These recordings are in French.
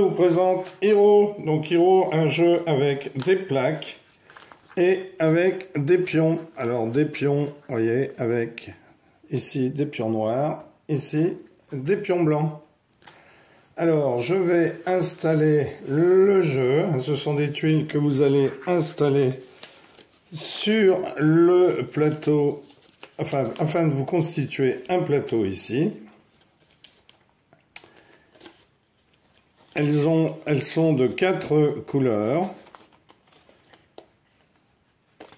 vous présente Hero. Donc Hero, un jeu avec des plaques et avec des pions. Alors des pions, vous voyez, avec ici des pions noirs, ici des pions blancs. Alors je vais installer le jeu. Ce sont des tuiles que vous allez installer sur le plateau, afin de vous constituer un plateau ici. Elles sont de 4 couleurs,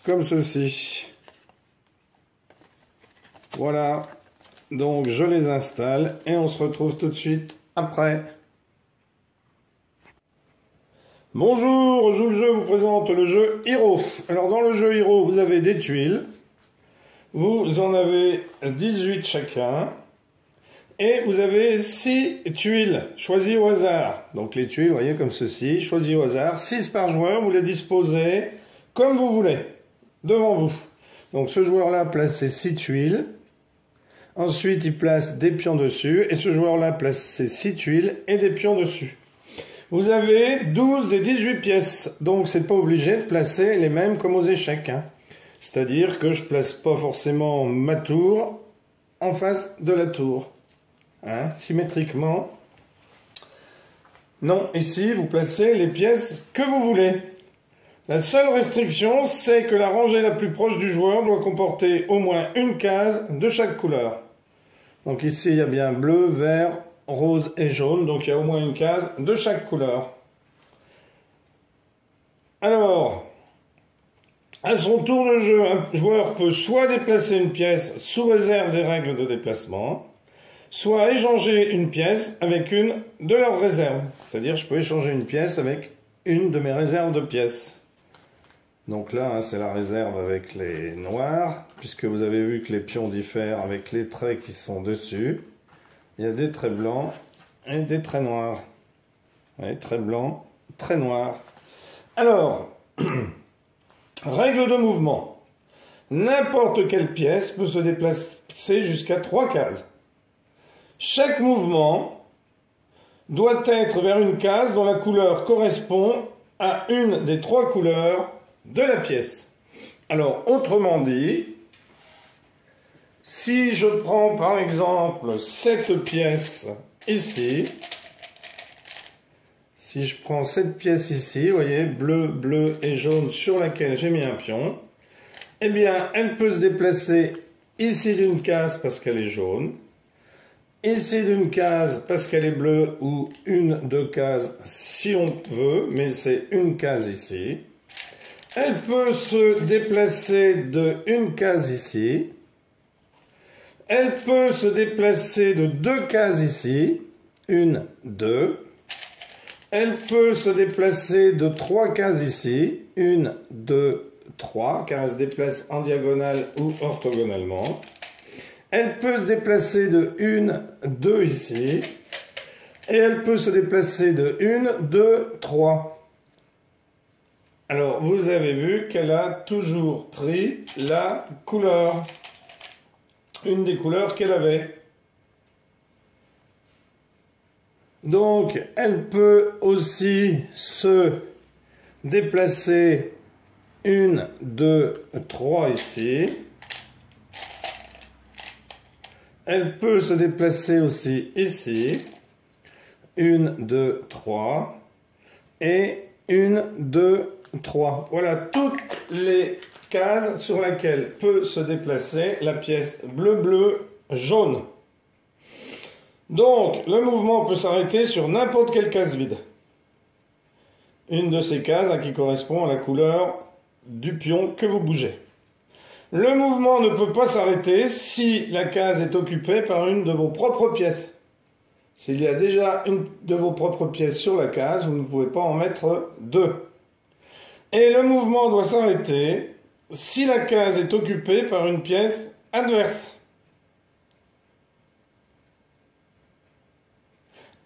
comme ceci. Voilà, donc je les installe et on se retrouve tout de suite après. Bonjour, Joue le jeu vous présente le jeu Hero. Alors dans le jeu Hero, vous avez des tuiles, vous en avez 18 chacun. Et vous avez 6 tuiles choisies au hasard. Donc les tuiles, vous voyez, comme ceci, choisies au hasard. 6 par joueur, vous les disposez comme vous voulez, devant vous. Donc ce joueur-là place ses 6 tuiles. Ensuite, il place des pions dessus. Et ce joueur-là place ses 6 tuiles et des pions dessus. Vous avez 12 des 18 pièces. Donc c'est pas obligé de placer les mêmes comme aux échecs. Hein. C'est-à-dire que je place pas forcément ma tour en face de la tour. Hein, symétriquement. Non, ici, vous placez les pièces que vous voulez. La seule restriction, c'est que la rangée la plus proche du joueur doit comporter au moins une case de chaque couleur. Donc ici, il y a bien bleu, vert, rose et jaune. Donc il y a au moins une case de chaque couleur. Alors, à son tour de jeu, un joueur peut soit déplacer une pièce sous réserve des règles de déplacement, soit échanger une pièce avec une de leurs réserves. C'est-à-dire, je peux échanger une pièce avec une de mes réserves de pièces. Donc là, hein, c'est la réserve avec les noirs, puisque vous avez vu que les pions diffèrent avec les traits qui sont dessus. Il y a des traits blancs et des traits noirs. Ouais, traits blancs, traits noirs. Alors, règle de mouvement. N'importe quelle pièce peut se déplacer jusqu'à 3 cases. Chaque mouvement doit être vers une case dont la couleur correspond à une des 3 couleurs de la pièce. Alors, autrement dit, si je prends par exemple cette pièce ici, si je prends cette pièce ici, vous voyez, bleu, bleu et jaune sur laquelle j'ai mis un pion, eh bien, elle peut se déplacer ici d'une case parce qu'elle est jaune, ici d'une case parce qu'elle est bleue ou une, 2 cases si on veut, mais c'est une case ici. Elle peut se déplacer de une case ici. Elle peut se déplacer de 2 cases ici. 1, 2. Elle peut se déplacer de 3 cases ici. 1, 2, 3, car elle se déplace en diagonale ou orthogonalement. Elle peut se déplacer de 1, 2 ici. Et elle peut se déplacer de 1, 2, 3. Alors, vous avez vu qu'elle a toujours pris la couleur. Une des couleurs qu'elle avait. Donc, elle peut aussi se déplacer 1, 2, 3 ici. Elle peut se déplacer aussi ici. 1, 2, 3. Et 1, 2, 3. Voilà toutes les cases sur lesquelles peut se déplacer la pièce bleu, bleu, jaune. Donc, le mouvement peut s'arrêter sur n'importe quelle case vide. Une de ces cases qui correspond à la couleur du pion que vous bougez. Le mouvement ne peut pas s'arrêter si la case est occupée par une de vos propres pièces. S'il y a déjà une de vos propres pièces sur la case, vous ne pouvez pas en mettre 2. Et le mouvement doit s'arrêter si la case est occupée par une pièce adverse.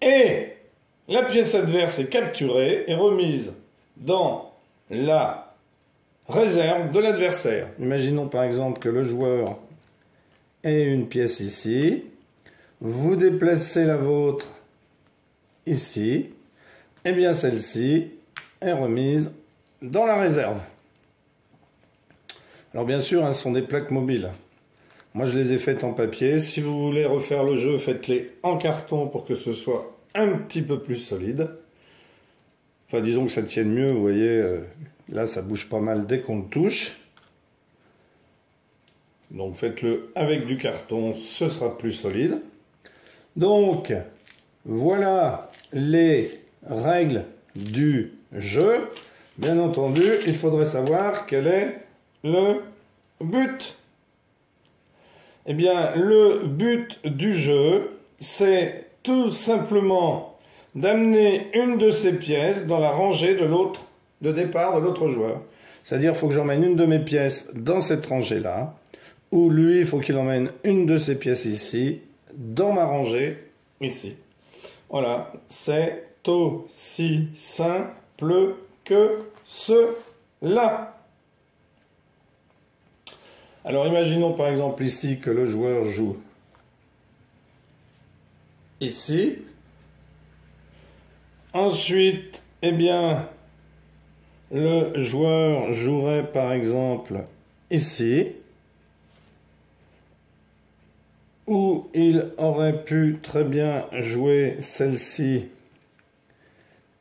Et la pièce adverse est capturée et remise dans la réserve de l'adversaire. Imaginons par exemple que le joueur ait une pièce ici. Vous déplacez la vôtre ici. eh bien celle-ci est remise dans la réserve. Alors bien sûr, ce sont des plaques mobiles. Moi, je les ai faites en papier. Si vous voulez refaire le jeu, faites-les en carton pour que ce soit un petit peu plus solide. Enfin, disons que ça tienne mieux, vous voyez. Là, ça bouge pas mal dès qu'on le touche. Donc, faites-le avec du carton, ce sera plus solide. Donc, voilà les règles du jeu. Bien entendu, il faudrait savoir quel est le but. Eh bien, le but du jeu, c'est tout simplement d'amener une de ces pièces dans la rangée de départ de l'autre joueur. C'est-à-dire, il faut que j'emmène une de mes pièces dans cette rangée-là, ou lui, il faut qu'il emmène une de ses pièces ici, dans ma rangée, ici. Voilà, c'est aussi simple que cela. Alors imaginons par exemple ici que le joueur joue ici. Ensuite, eh bien, le joueur jouerait par exemple ici. Ou il aurait pu très bien jouer celle-ci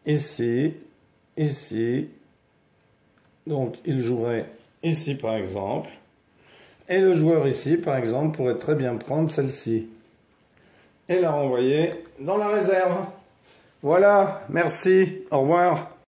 ici, ici. Donc il jouerait ici par exemple. Et le joueur ici, par exemple, pourrait très bien prendre celle-ci et la renvoyer dans la réserve. Voilà, merci, au revoir.